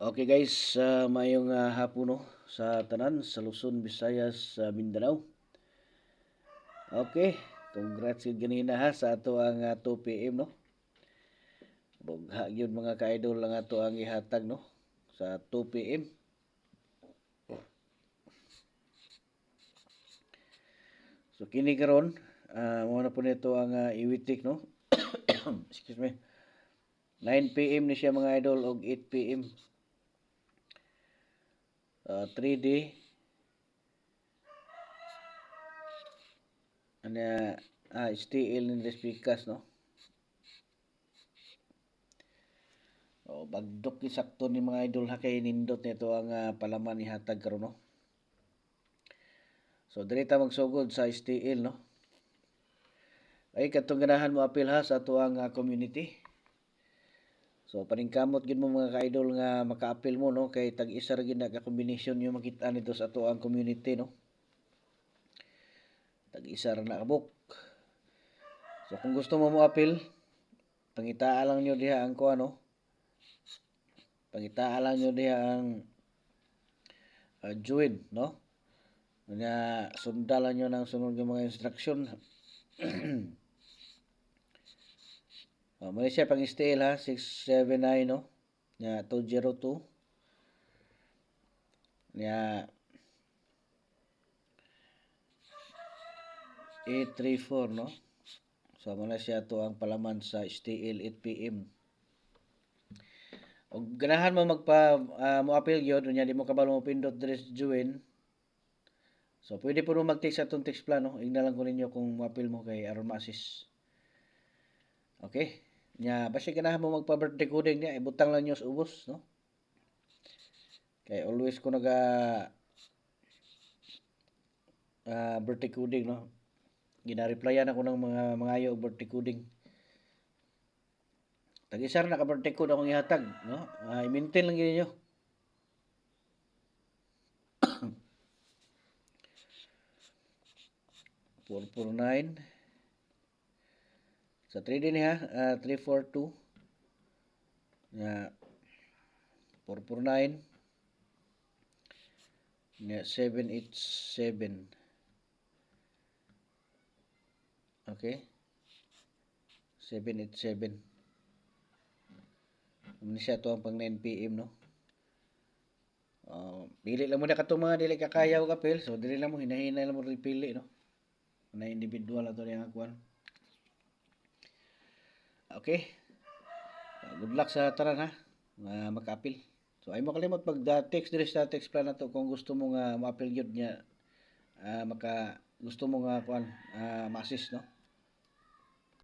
Okay guys, mayong hapon no sa tanan sa Luzon, Visayas, Mindanao. Okay, congrats yun ganina ha sa ato ang 2 PM no. Bugha yun mga ka-idol ang ato ang ihatag no sa 2 PM. So kini karon mo na po nito ang iwitik no. Excuse me. 9 PM ni siya mga idol og 8 PM. 3D ana STL ni Respikas no. Bagdok ni sakto ni mga idol ha kay nindot nito ang palaman ni hatag karon no. So direta magsugod sa STL no. Ay katong ganahan mo apil ha sa tuang community. So paningkamot gid mo mga ka-idol nga maka-apil mo no kay tag-isa ra gid na ka kombinasyon yung makita nito sa tuang community no. Tag-isa ra na kabuk. So kung gusto mo apil, pangitaa lang nyo diha ang kuha no. Pangitaa lang nyo diha ang join no. Nga sundalan nyo ng sunod ng mga instruction. Muna siya pang STL ha, 679 no, nga 202, nga 834 no. So muna siya to ang palaman sa STL 8 PM. Og ganahan mo magpa mo-appeal gyud unya di mo kabalo mo pindot diri sa join. So pwede po mo mag-text sa atong text plan no. Igna lang ko ninyo kung mo-appeal mo kay aron ma-assist. Okay? Nya basta ganahan mo magpa-birthday coding niya, ibutang lang niyo sa ubos, no? Kay always ko naga birthday coding, no? Gina-replyan ako ng mga mangayo og birthday coding. Tag-isa na ka birthday code akong ihatag, no? I-maintain lang niyo. 449 sa 3D niya, 342 nga 449 nga 787. Okay? 787. Ano siya to ang pang 9 PM no? Pili lang mo na katong mga dili kakayaw kapil. So dili lang mo hinahinay lang mo rin pili no. Na individual ato yang akuan. Okay? Good luck sa tanan ha. Maka-apil. So ay mo kalimot pag text diri sa text plan nato kung gusto mo nga ma-apil gyud niya gusto mo nga kuan ma-assist no.